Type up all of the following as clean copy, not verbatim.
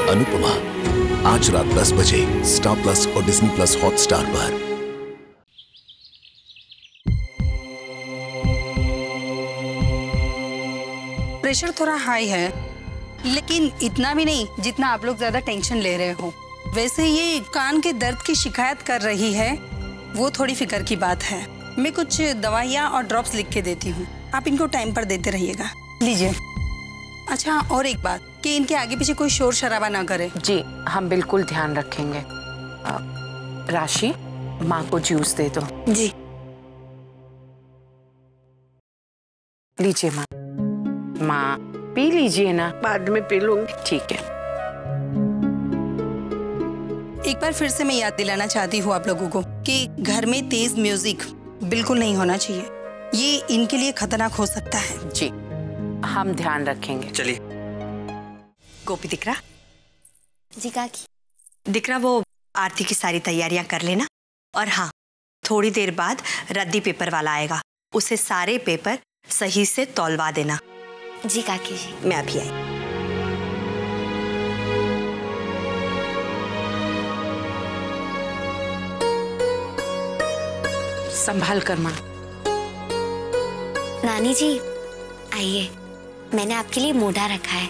अनुपमा आज रात 10 बजे स्टार प्लस और डिज्नी प्लस हॉटस्टार पर। प्रेशर थोड़ा हाई है, लेकिन इतना भी नहीं जितना आप लोग ज्यादा टेंशन ले रहे हो। वैसे ये कान के दर्द की शिकायत कर रही है, वो थोड़ी फिक्र की बात है। मैं कुछ दवाइयाँ और ड्रॉप्स लिख के देती हूँ, आप इनको टाइम पर देते रहिएगा। लीजिए। अच्छा, और एक बात कि इनके आगे पीछे कोई शोर शराबा ना करे। जी, हम बिल्कुल ध्यान रखेंगे। राशि, माँ को जूस दे दो। जी। लीजिए माँ। माँ पी लीजिए ना। बाद में पी लूंगी। ठीक है। एक बार फिर से मैं याद दिलाना चाहती हूँ आप लोगों को कि घर में तेज म्यूजिक बिल्कुल नहीं होना चाहिए, ये इनके लिए खतरनाक हो सकता है। जी, हम ध्यान रखेंगे। चलिए। गोपी दिकरा। जी काकी। दिकरा, वो आरती की सारी तैयारियां कर लेना, और हाँ, थोड़ी देर बाद रद्दी पेपर वाला आएगा, उसे सारे पेपर सही से तौलवा देना। जी काकी जी। मैं अभी आई। संभाल कर माँ। नानी जी आइए, मैंने आपके लिए मोढ़ा रखा है।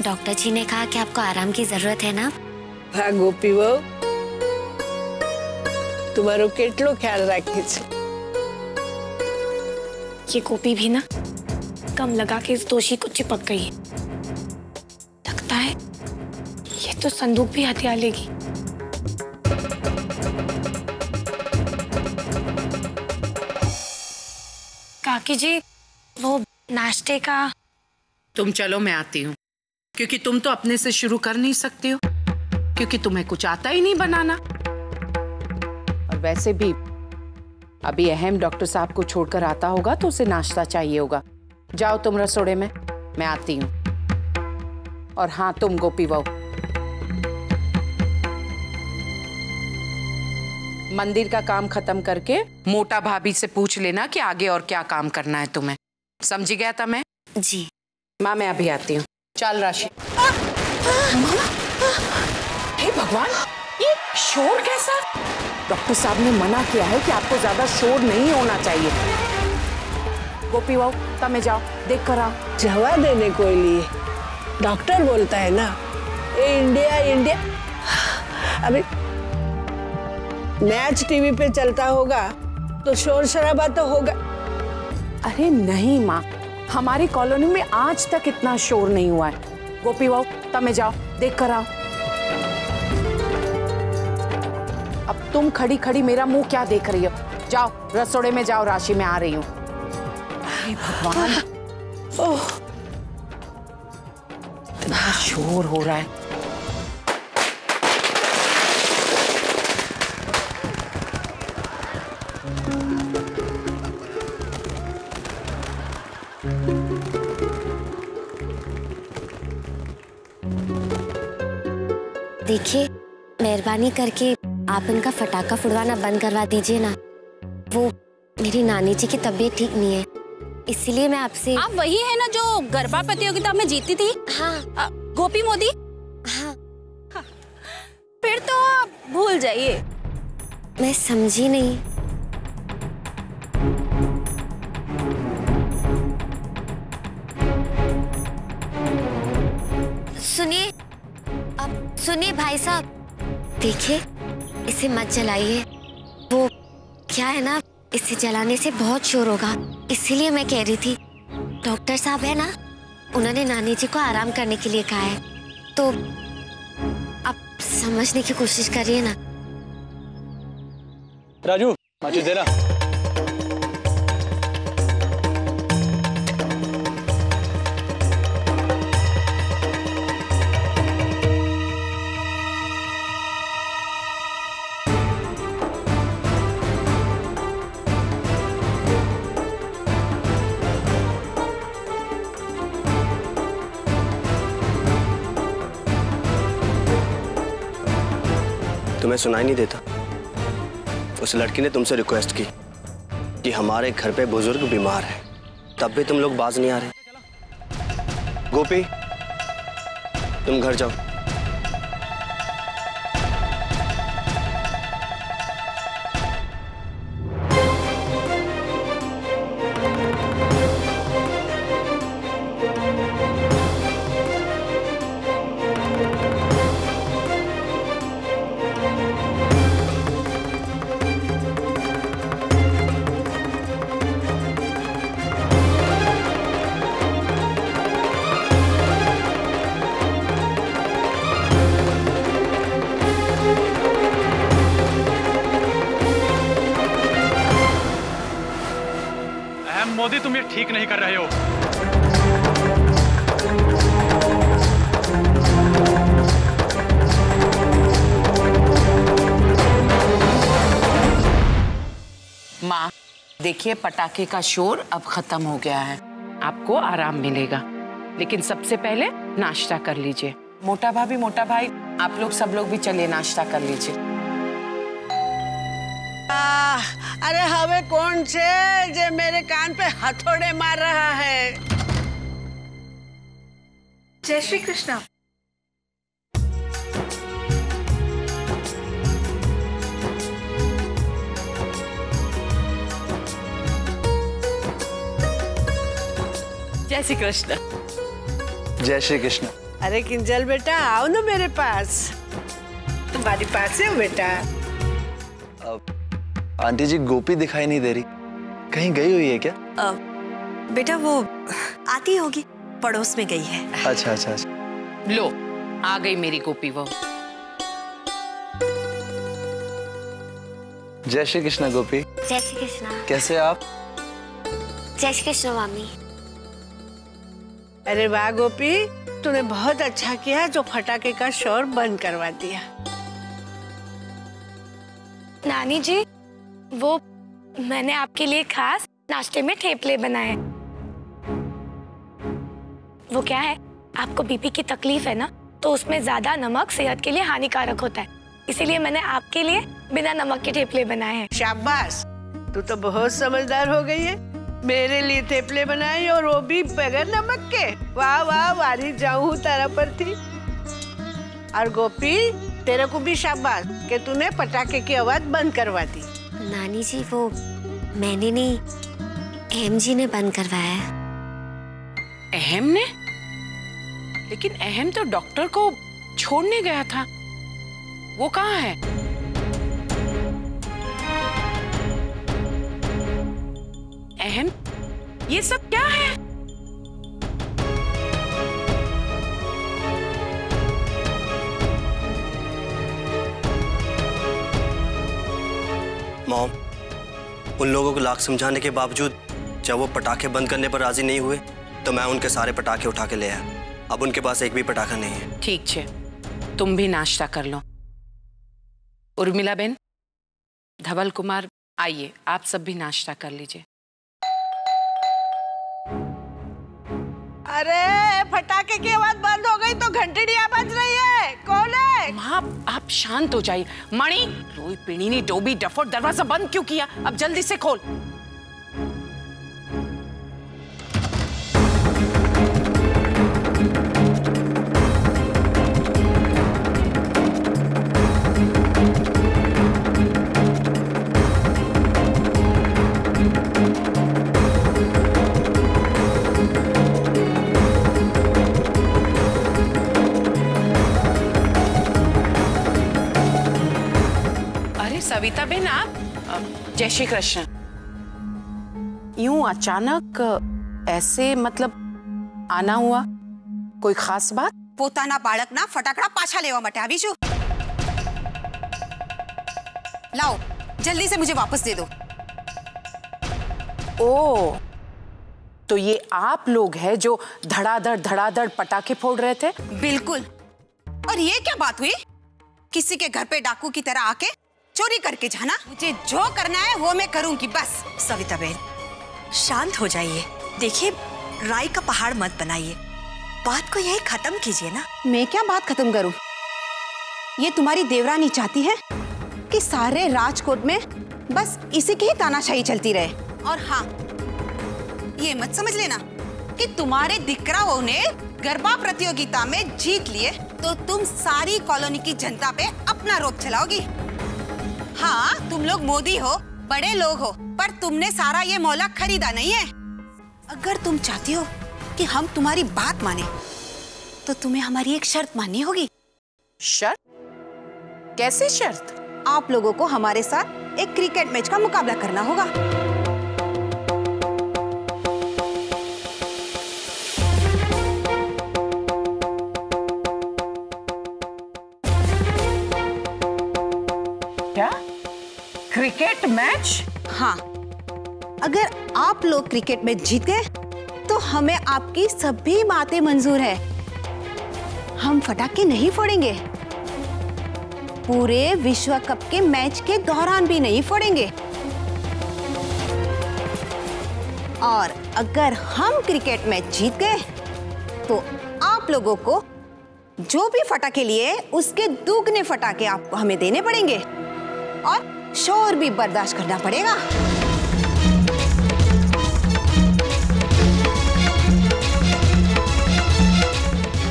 डॉक्टर जी ने कहा कि आपको आराम की जरूरत है ना। हाँ गोपी वो तुम्हारो केटलो ख्याल राखे छे। ये गोपी भी ना कम लगा के इस दोषी को चिपक गई है। लगता है ये तो संदूक भी हथिया लेगी। काकी जी, वो नाश्ते का। तुम चलो, मैं आती हूँ, क्योंकि तुम तो अपने से शुरू कर नहीं सकते हो, क्योंकि तुम्हें कुछ आता ही नहीं बनाना। और वैसे भी अभी अहम डॉक्टर साहब को छोड़कर आता होगा तो उसे नाश्ता चाहिए होगा। जाओ तुम रसोड़े में, मैं आती हूँ। और हाँ, तुम गोपी बहू, मंदिर का काम खत्म करके मोटा भाभी से पूछ लेना कि आगे और क्या काम करना है तुम्हें। समझी गया था मैं? जी माँ, मैं अभी आती हूँ। चल राशि। हे भगवान, ये शोर कैसा? डॉक्टर साहब ने मना किया है कि आपको ज्यादा शोर नहीं होना चाहिए। गोपी बहू, तब में जाओ, देख कर आओ। जवा देने कोई लिए डॉक्टर बोलता है ना, ए इंडिया इंडिया। अभी मैच टीवी पे चलता होगा तो शोर शराबा तो होगा। अरे नहीं माँ, हमारी कॉलोनी में आज तक इतना शोर नहीं हुआ है। गोपी बहू, तब में जाओ, देख कर आओ। अब तुम खड़ी खड़ी मेरा मुंह क्या देख रही हो? जाओ रसोड़े में जाओ, राशि में आ रही हूँ। भगवान, ओह, इतना शोर हो रहा है। देखिए, मेहरबानी करके आप इनका फटाका फुड़वाना बंद करवा दीजिए ना। वो मेरी नानी जी की तबीयत ठीक नहीं है, इसीलिए मैं आपसे। आप वही है ना जो गरबा प्रतियोगिता में जीती थी? हाँ। गोपी मोदी? हाँ। फिर तो आप भूल जाइए। मैं समझी नहीं। सुनिए, अब सुनिए भाई साहब, देखिए इसे मत जलाइए। वो क्या है ना, इसे जलाने से बहुत शोर होगा, इसीलिए मैं कह रही थी। डॉक्टर साहब है ना, उन्होंने नानी जी को आराम करने के लिए कहा है, तो आप समझने की कोशिश करिए ना। राजू, माचिस दे रहा। तुम्हें सुनाई नहीं देता? उस लड़की ने तुमसे रिक्वेस्ट की कि हमारे घर पे बुजुर्ग बीमार है, तब भी तुम लोग बाज नहीं आ रहे। गोपी, तुम घर जाओ। मोदी, तुम ये ठीक नहीं कर रहे हो। माँ, देखिए पटाखे का शोर अब खत्म हो गया है, आपको आराम मिलेगा। लेकिन सबसे पहले नाश्ता कर लीजिए। मोटा भाभी, मोटा भाई, आप लोग सब लोग भी चलिए नाश्ता कर लीजिए। अरे हवे कौन से जे मेरे कान पे हथौड़े मार रहा है? जय श्री कृष्णा। जय श्री कृष्ण। जय श्री कृष्ण। अरे किंजल बेटा, आओ ना मेरे पास। तुम्हारे पास है बेटा। आंटी जी, गोपी दिखाई नहीं दे रही, कहीं गई हुई है क्या? बेटा वो आती होगी, पड़ोस में गई है। अच्छा अच्छा अच्छा। लो, आ गई मेरी गोपी वो। जय श्री कृष्ण गोपी। जय श्री कृष्ण। कैसे आप? जय श्री कृष्ण मामी। अरे वाह गोपी, तूने बहुत अच्छा किया जो फटाके का शोर बंद करवा दिया। नानी जी, वो मैंने आपके लिए खास नाश्ते में ठेपले बनाए। वो क्या है, आपको बीपी की तकलीफ है ना, तो उसमें ज्यादा नमक सेहत के लिए हानिकारक होता है, इसीलिए मैंने आपके लिए बिना नमक के ठेपले बनाए हैं। शाबाश, तू तो बहुत समझदार हो गई है। मेरे लिए ठेपले बनाए और वो भी बगैर नमक के। वाह वाह, वारी जाऊं तारा पर थी। और गोपी, तेरे को भी शाबाश कि तूने पटाखे की आवाज बंद करवा दी। नानी जी, वो मैंने नहीं, अहम जी ने बंद करवाया है। अहम ने? लेकिन अहम तो डॉक्टर को छोड़ने गया था, वो कहाँ है? अहम, ये सब क्या है? मॉम, उन लोगों को लाख समझाने के बावजूद जब वो पटाखे बंद करने पर राजी नहीं हुए, तो मैं उनके सारे पटाखे उठा के ले आया। अब उनके पास एक भी पटाखा नहीं है। ठीक है, तुम भी नाश्ता कर लो। उर्मिला बेन, धवल कुमार, आइए आप सब भी नाश्ता कर लीजिए। अरे फटाके की आवाज बंद हो गई तो घंटड़ी बज रही है, कौन है? माँ, आप शांत हो जाइए। मणि, लोई पिणीनी डोबी डफर, दरवाजा बंद क्यों किया? अब जल्दी से खोल। सविता बेन, आप? जय श्री कृष्ण। यूं अचानक ऐसे मतलब आना हुआ, कोई खास बात? પોતાના બાળકના ફટાકડા પાછા લેવા માટે આવી છું। लाओ, जल्दी से मुझे वापस दे दो। ओ, तो ये आप लोग हैं जो धड़ाधड़ पटाखे फोड़ रहे थे? बिल्कुल। और ये क्या बात हुई? किसी के घर पे डाकू की तरह आके चोरी करके जाना? मुझे जो करना है वो मैं करूंगी, बस। सविता बहन, शांत हो जाइए। देखिए, राई का पहाड़ मत बनाइए, बात को यही खत्म कीजिए ना। मैं क्या बात खत्म करूं? ये तुम्हारी देवरानी चाहती है कि सारे राजकोट में बस इसी की ही तानाशाही चलती रहे। और हाँ, ये मत समझ लेना कि तुम्हारे दिकराओं ने गरबा प्रतियोगिता में जीत लिए तो तुम सारी कॉलोनी की जनता पे अपना रोब चलाओगी। हाँ, तुम लोग मोदी हो, बड़े लोग हो, पर तुमने सारा ये मौला खरीदा नहीं है। अगर तुम चाहती हो कि हम तुम्हारी बात माने तो तुम्हें हमारी एक शर्त माननी होगी। शर्त? कैसी शर्त? आप लोगों को हमारे साथ एक क्रिकेट मैच का मुकाबला करना होगा। क्या? Cricket match? हाँ, अगर आप लोग क्रिकेट मैच जीत गए तो हमें आपकी सभी बातें मंजूर है। हम पटाखे नहीं फोड़ेंगे, पूरे विश्व कप के मैच के दौरान भी नहीं फोड़ेंगे। और अगर हम क्रिकेट मैच जीत गए तो आप लोगों को जो भी फटाके लिए उसके दुगने फटाके आपको हमें देने पड़ेंगे और शोर भी बर्दाश्त करना पड़ेगा।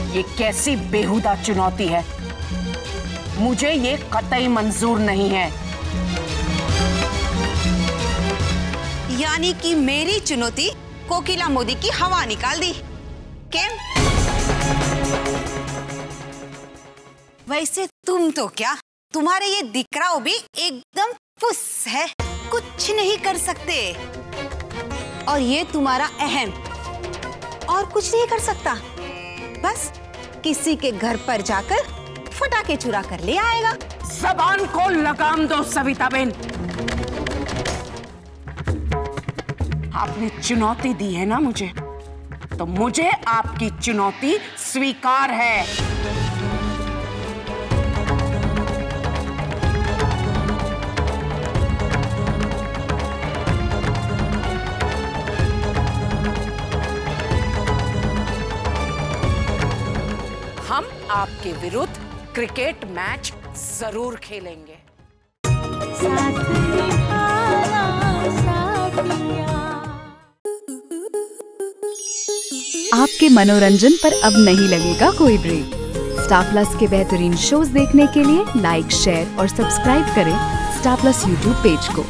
ये कैसी बेहुदा चुनौती है? मुझे ये कतई मंजूर नहीं है। यानी कि मेरी चुनौती कोकिला मोदी की हवा निकाल दी। केम? वैसे तुम तो क्या, तुम्हारे ये दिकराओ भी एकदम फुस है, कुछ नहीं कर सकते। और ये तुम्हारा अहम और कुछ नहीं कर सकता, बस किसी के घर पर जाकर फटाके चुरा कर ले आएगा। जबान को लगाम दो सविता बहन। आपने चुनौती दी है ना मुझे, तो मुझे आपकी चुनौती स्वीकार है। हम आपके विरुद्ध क्रिकेट मैच जरूर खेलेंगे। आपके मनोरंजन पर अब नहीं लगेगा कोई ब्रेक। स्टार प्लस के बेहतरीन शोज देखने के लिए लाइक, शेयर और सब्सक्राइब करें स्टार प्लस यूट्यूब पेज को।